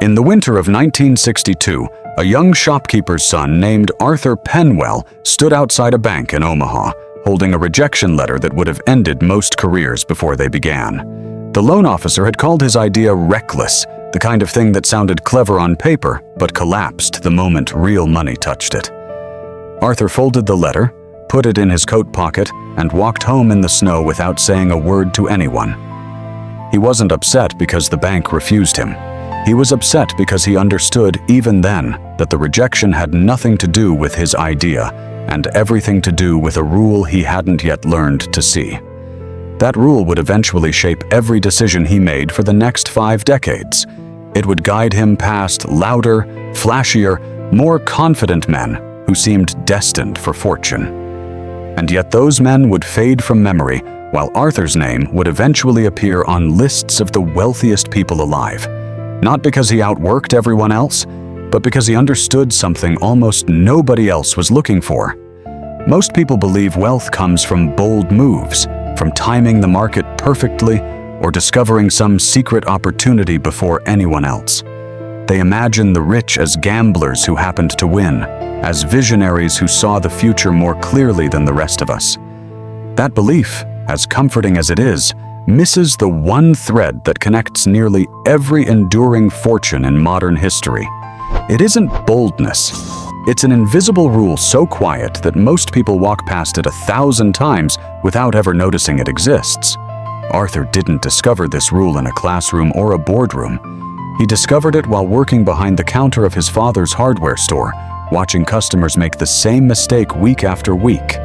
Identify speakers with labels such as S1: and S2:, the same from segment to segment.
S1: In the winter of 1962, a young shopkeeper's son named Arthur Penwell stood outside a bank in Omaha, holding a rejection letter that would have ended most careers before they began. The loan officer had called his idea reckless, the kind of thing that sounded clever on paper, but collapsed the moment real money touched it. Arthur folded the letter, put it in his coat pocket, and walked home in the snow without saying a word to anyone. He wasn't upset because the bank refused him. He was upset because he understood, even then, that the rejection had nothing to do with his idea and everything to do with a rule he hadn't yet learned to see. That rule would eventually shape every decision he made for the next 5 decades. It would guide him past louder, flashier, more confident men who seemed destined for fortune. And yet those men would fade from memory, while Arthur's name would eventually appear on lists of the wealthiest people alive. Not because he outworked everyone else, but because he understood something almost nobody else was looking for. Most people believe wealth comes from bold moves, from timing the market perfectly, or discovering some secret opportunity before anyone else. They imagine the rich as gamblers who happened to win, as visionaries who saw the future more clearly than the rest of us. That belief, as comforting as it is, misses the one thread that connects nearly every enduring fortune in modern history. It isn't boldness. It's an invisible rule so quiet that most people walk past it 1,000 times without ever noticing it exists. Arthur didn't discover this rule in a classroom or a boardroom. He discovered it while working behind the counter of his father's hardware store, watching customers make the same mistake week after week.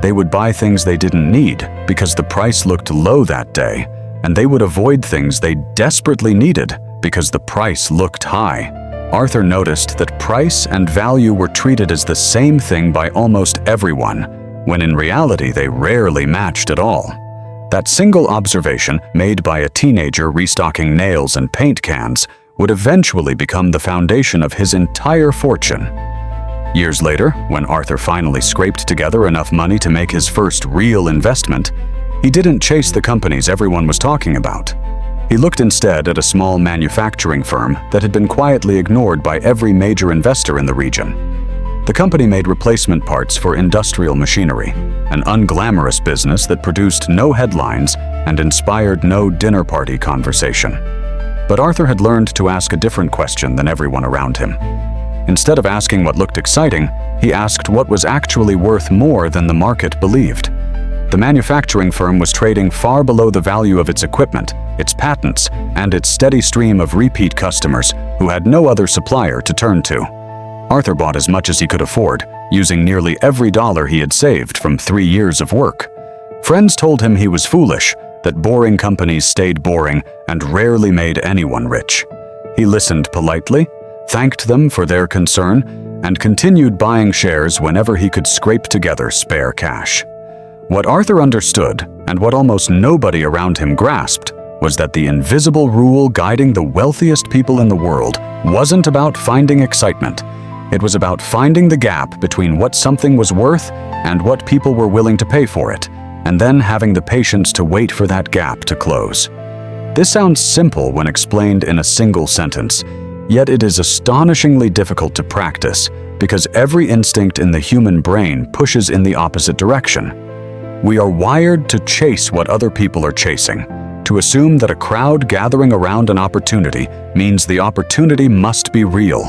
S1: They would buy things they didn't need because the price looked low that day, and they would avoid things they desperately needed because the price looked high. Arthur noticed that price and value were treated as the same thing by almost everyone, when in reality they rarely matched at all. That single observation, made by a teenager restocking nails and paint cans, would eventually become the foundation of his entire fortune. Years later, when Arthur finally scraped together enough money to make his first real investment, he didn't chase the companies everyone was talking about. He looked instead at a small manufacturing firm that had been quietly ignored by every major investor in the region. The company made replacement parts for industrial machinery, an unglamorous business that produced no headlines and inspired no dinner party conversation. But Arthur had learned to ask a different question than everyone around him. Instead of asking what looked exciting, he asked what was actually worth more than the market believed. The manufacturing firm was trading far below the value of its equipment, its patents, and its steady stream of repeat customers who had no other supplier to turn to. Arthur bought as much as he could afford, using nearly every dollar he had saved from 3 years of work. Friends told him he was foolish, that boring companies stayed boring and rarely made anyone rich. He listened politely, thanked them for their concern, and continued buying shares whenever he could scrape together spare cash. What Arthur understood, and what almost nobody around him grasped, was that the invisible rule guiding the wealthiest people in the world wasn't about finding excitement. It was about finding the gap between what something was worth and what people were willing to pay for it, and then having the patience to wait for that gap to close. This sounds simple when explained in a single sentence, yet it is astonishingly difficult to practice because every instinct in the human brain pushes in the opposite direction. We are wired to chase what other people are chasing, to assume that a crowd gathering around an opportunity means the opportunity must be real.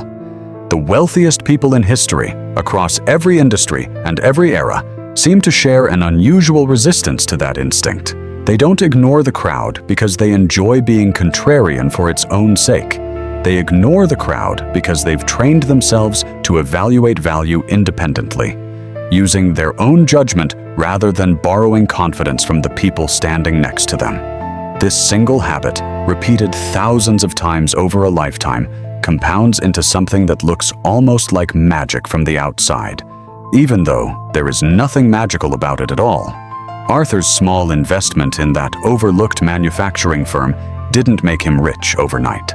S1: The wealthiest people in history, across every industry and every era, seem to share an unusual resistance to that instinct. They don't ignore the crowd because they enjoy being contrarian for its own sake. They ignore the crowd because they've trained themselves to evaluate value independently, using their own judgment rather than borrowing confidence from the people standing next to them. This single habit, repeated thousands of times over a lifetime, compounds into something that looks almost like magic from the outside, even though there is nothing magical about it at all. Arthur's small investment in that overlooked manufacturing firm didn't make him rich overnight.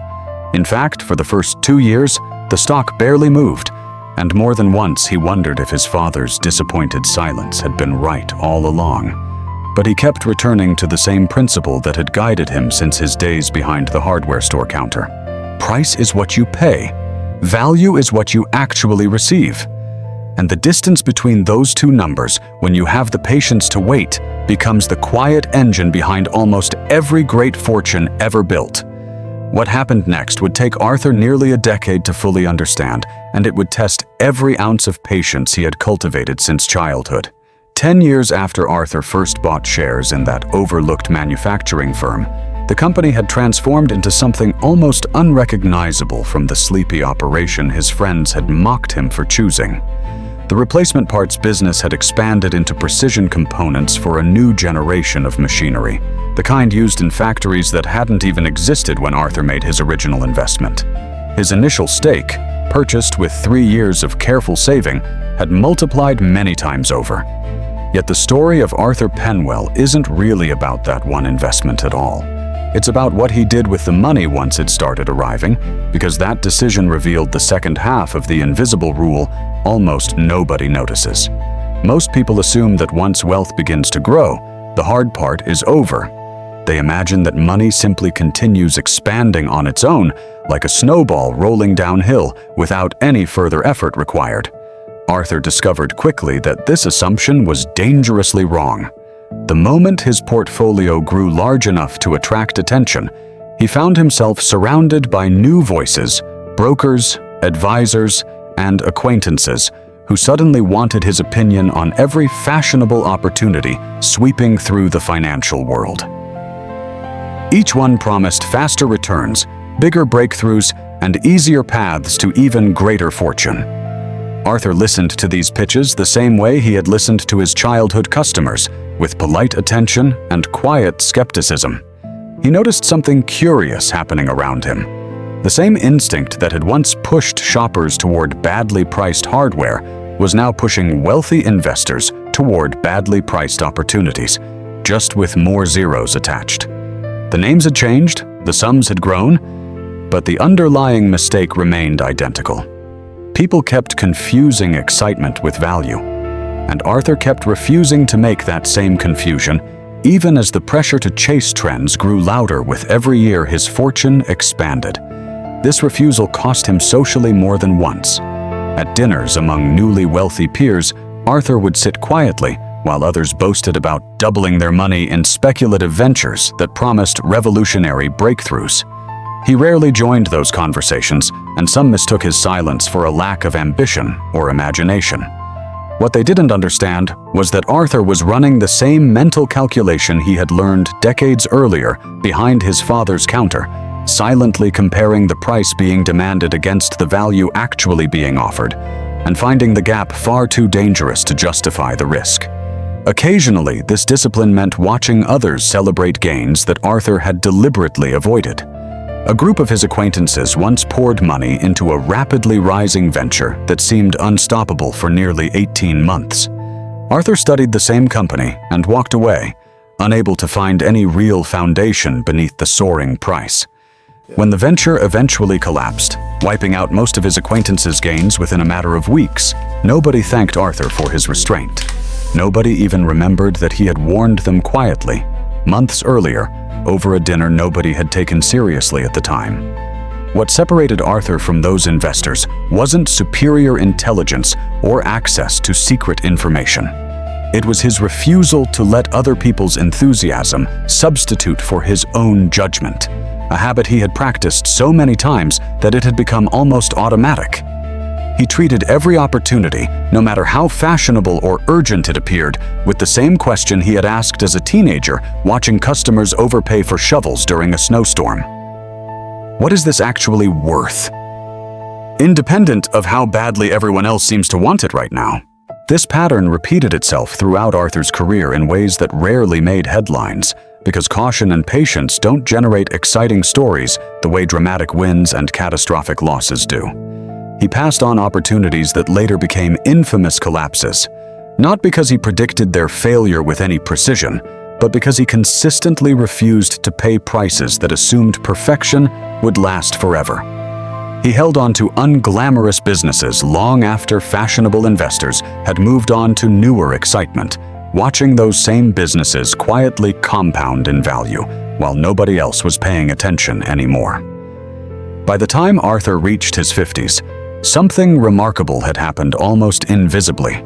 S1: In fact, for the first 2 years, the stock barely moved, and more than once he wondered if his father's disappointed silence had been right all along. But he kept returning to the same principle that had guided him since his days behind the hardware store counter. Price is what you pay. Value is what you actually receive. And the distance between those two numbers, when you have the patience to wait, becomes the quiet engine behind almost every great fortune ever built. What happened next would take Arthur nearly a decade to fully understand, and it would test every ounce of patience he had cultivated since childhood. 10 years after Arthur first bought shares in that overlooked manufacturing firm, the company had transformed into something almost unrecognizable from the sleepy operation his friends had mocked him for choosing. The replacement parts business had expanded into precision components for a new generation of machinery, the kind used in factories that hadn't even existed when Arthur made his original investment. His initial stake, purchased with 3 years of careful saving, had multiplied many times over. Yet the story of Arthur Penwell isn't really about that one investment at all. It's about what he did with the money once it started arriving, because that decision revealed the second half of the invisible rule almost nobody notices. Most people assume that once wealth begins to grow, the hard part is over. They imagine that money simply continues expanding on its own, like a snowball rolling downhill without any further effort required. Arthur discovered quickly that this assumption was dangerously wrong. The moment his portfolio grew large enough to attract attention, he found himself surrounded by new voices, brokers, advisors, and acquaintances who suddenly wanted his opinion on every fashionable opportunity sweeping through the financial world. Each one promised faster returns, bigger breakthroughs, and easier paths to even greater fortune. Arthur listened to these pitches the same way he had listened to his childhood customers, with polite attention and quiet skepticism. He noticed something curious happening around him. The same instinct that had once pushed shoppers toward badly priced hardware was now pushing wealthy investors toward badly priced opportunities, just with more zeros attached. The names had changed, the sums had grown, but the underlying mistake remained identical. People kept confusing excitement with value, and Arthur kept refusing to make that same confusion, even as the pressure to chase trends grew louder with every year his fortune expanded. This refusal cost him socially more than once. At dinners among newly wealthy peers, Arthur would sit quietly while others boasted about doubling their money in speculative ventures that promised revolutionary breakthroughs. He rarely joined those conversations, and some mistook his silence for a lack of ambition or imagination. What they didn't understand was that Arthur was running the same mental calculation he had learned decades earlier behind his father's counter, silently comparing the price being demanded against the value actually being offered, and finding the gap far too dangerous to justify the risk. Occasionally, this discipline meant watching others celebrate gains that Arthur had deliberately avoided. A group of his acquaintances once poured money into a rapidly rising venture that seemed unstoppable for nearly 18 months. Arthur studied the same company and walked away, unable to find any real foundation beneath the soaring price. When the venture eventually collapsed, wiping out most of his acquaintances' gains within a matter of weeks, nobody thanked Arthur for his restraint. Nobody even remembered that he had warned them quietly, months earlier, over a dinner nobody had taken seriously at the time. What separated Arthur from those investors wasn't superior intelligence or access to secret information. It was his refusal to let other people's enthusiasm substitute for his own judgment, a habit he had practiced so many times that it had become almost automatic. He treated every opportunity, no matter how fashionable or urgent it appeared, with the same question he had asked as a teenager watching customers overpay for shovels during a snowstorm. What is this actually worth? Independent of how badly everyone else seems to want it right now. This pattern repeated itself throughout Arthur's career in ways that rarely made headlines, because caution and patience don't generate exciting stories the way dramatic wins and catastrophic losses do. He passed on opportunities that later became infamous collapses, not because he predicted their failure with any precision, but because he consistently refused to pay prices that assumed perfection would last forever. He held on to unglamorous businesses long after fashionable investors had moved on to newer excitement, watching those same businesses quietly compound in value while nobody else was paying attention anymore. By the time Arthur reached his 50s, something remarkable had happened almost invisibly.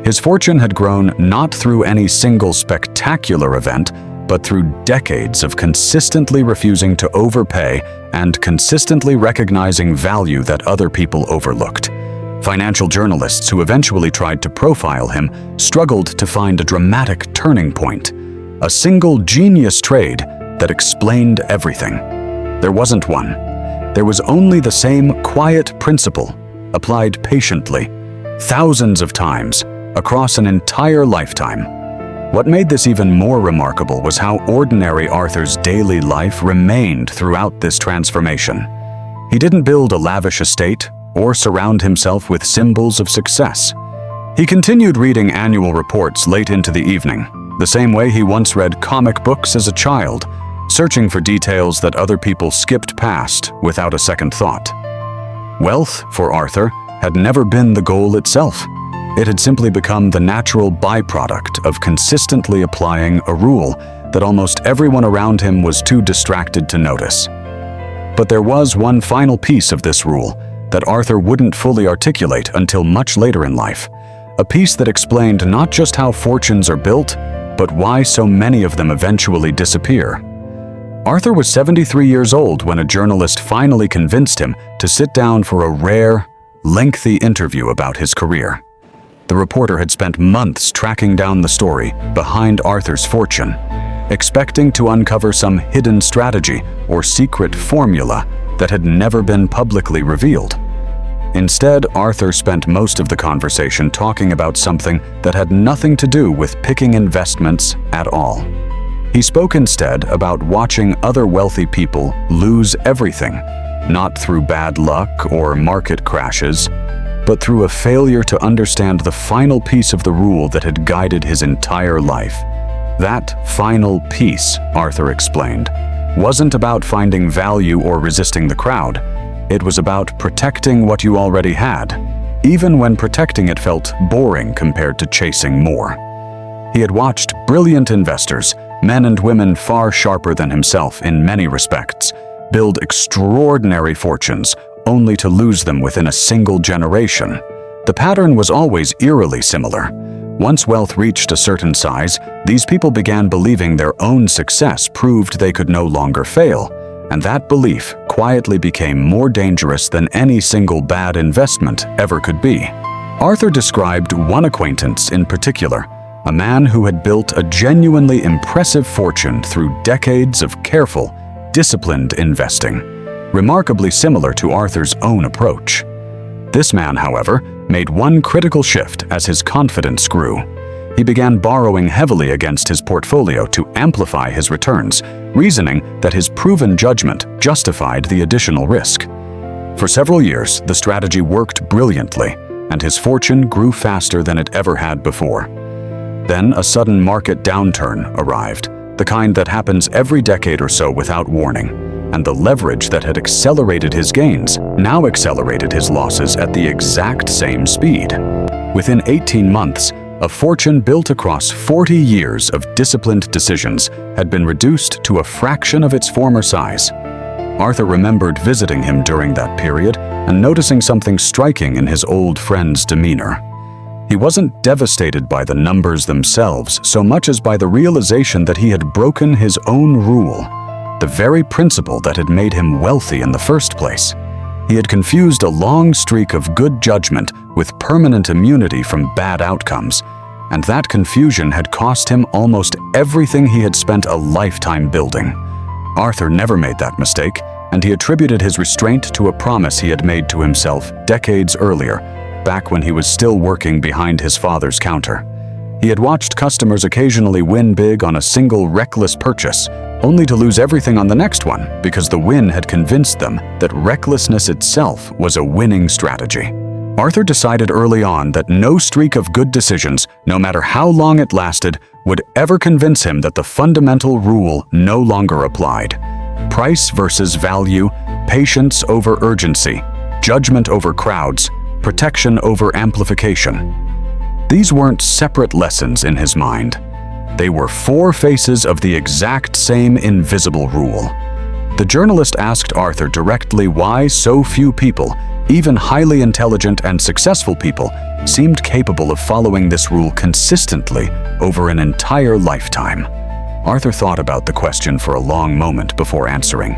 S1: His fortune had grown not through any single spectacular event, but through decades of consistently refusing to overpay and consistently recognizing value that other people overlooked. Financial journalists who eventually tried to profile him struggled to find a dramatic turning point, a single genius trade that explained everything. There wasn't one. There was only the same quiet principle, applied patiently, thousands of times, across an entire lifetime. What made this even more remarkable was how ordinary Arthur's daily life remained throughout this transformation. He didn't build a lavish estate or surround himself with symbols of success. He continued reading annual reports late into the evening, the same way he once read comic books as a child, searching for details that other people skipped past without a second thought. Wealth, for Arthur, had never been the goal itself. It had simply become the natural byproduct of consistently applying a rule that almost everyone around him was too distracted to notice. But there was one final piece of this rule that Arthur wouldn't fully articulate until much later in life, a piece that explained not just how fortunes are built, but why so many of them eventually disappear. Arthur was 73 years old when a journalist finally convinced him to sit down for a rare, lengthy interview about his career. The reporter had spent months tracking down the story behind Arthur's fortune, expecting to uncover some hidden strategy or secret formula that had never been publicly revealed. Instead, Arthur spent most of the conversation talking about something that had nothing to do with picking investments at all. He spoke instead about watching other wealthy people lose everything, not through bad luck or market crashes, but through a failure to understand the final piece of the rule that had guided his entire life. That final piece, Arthur explained, wasn't about finding value or resisting the crowd. It was about protecting what you already had, even when protecting it felt boring compared to chasing more. He had watched brilliant investors, men and women far sharper than himself in many respects, build extraordinary fortunes, only to lose them within a single generation. The pattern was always eerily similar. Once wealth reached a certain size, these people began believing their own success proved they could no longer fail, and that belief quietly became more dangerous than any single bad investment ever could be. Arthur described one acquaintance in particular, a man who had built a genuinely impressive fortune through decades of careful, disciplined investing, remarkably similar to Arthur's own approach. This man, however, made one critical shift as his confidence grew. He began borrowing heavily against his portfolio to amplify his returns, reasoning that his proven judgment justified the additional risk. For several years, the strategy worked brilliantly, and his fortune grew faster than it ever had before. Then a sudden market downturn arrived, the kind that happens every decade or so without warning. And the leverage that had accelerated his gains now accelerated his losses at the exact same speed. Within 18 months, a fortune built across 40 years of disciplined decisions had been reduced to a fraction of its former size. Arthur remembered visiting him during that period and noticing something striking in his old friend's demeanor. He wasn't devastated by the numbers themselves so much as by the realization that he had broken his own rule, the very principle that had made him wealthy in the first place. He had confused a long streak of good judgment with permanent immunity from bad outcomes, and that confusion had cost him almost everything he had spent a lifetime building. Arthur never made that mistake, and he attributed his restraint to a promise he had made to himself decades earlier, back when he was still working behind his father's counter. He had watched customers occasionally win big on a single reckless purchase, only to lose everything on the next one because the win had convinced them that recklessness itself was a winning strategy. Arthur decided early on that no streak of good decisions, no matter how long it lasted, would ever convince him that the fundamental rule no longer applied. Price versus value, patience over urgency, judgment over crowds, protection over amplification. These weren't separate lessons in his mind. They were four faces of the exact same invisible rule. The journalist asked Arthur directly why so few people, even highly intelligent and successful people, seemed capable of following this rule consistently over an entire lifetime. Arthur thought about the question for a long moment before answering.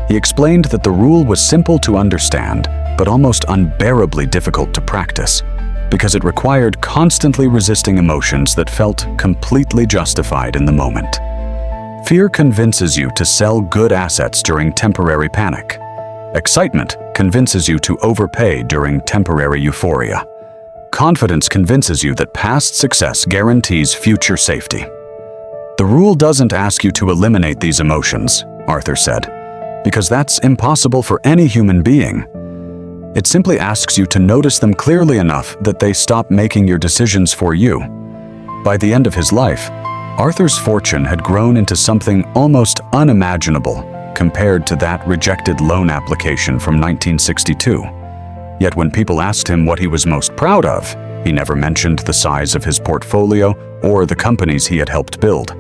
S1: He explained that the rule was simple to understand, but almost unbearably difficult to practice, because it required constantly resisting emotions that felt completely justified in the moment. Fear convinces you to sell good assets during temporary panic. Excitement convinces you to overpay during temporary euphoria. Confidence convinces you that past success guarantees future safety. The rule doesn't ask you to eliminate these emotions, Arthur said, because that's impossible for any human being. It simply asks you to notice them clearly enough that they stop making your decisions for you. By the end of his life, Arthur's fortune had grown into something almost unimaginable compared to that rejected loan application from 1962. Yet when people asked him what he was most proud of, he never mentioned the size of his portfolio or the companies he had helped build.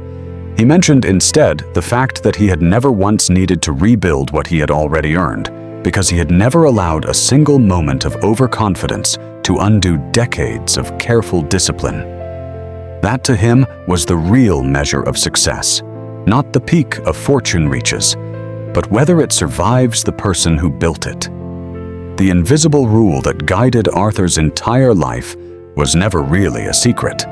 S1: He mentioned instead the fact that he had never once needed to rebuild what he had already earned, because he had never allowed a single moment of overconfidence to undo decades of careful discipline. That to him was the real measure of success, not the peak a fortune reaches, but whether it survives the person who built it. The invisible rule that guided Arthur's entire life was never really a secret.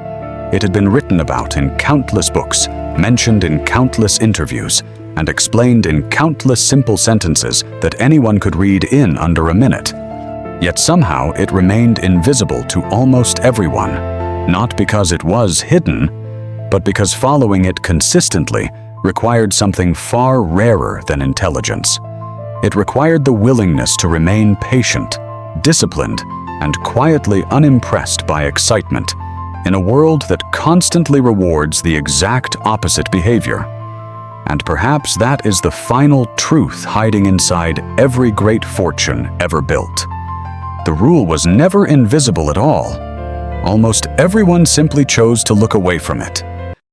S1: It had been written about in countless books, mentioned in countless interviews, and explained in countless simple sentences that anyone could read in under a minute. Yet somehow it remained invisible to almost everyone, not because it was hidden, but because following it consistently required something far rarer than intelligence. It required the willingness to remain patient, disciplined, and quietly unimpressed by excitement in a world that constantly rewards the exact opposite behavior. And perhaps that is the final truth hiding inside every great fortune ever built. The rule was never invisible at all. Almost everyone simply chose to look away from it.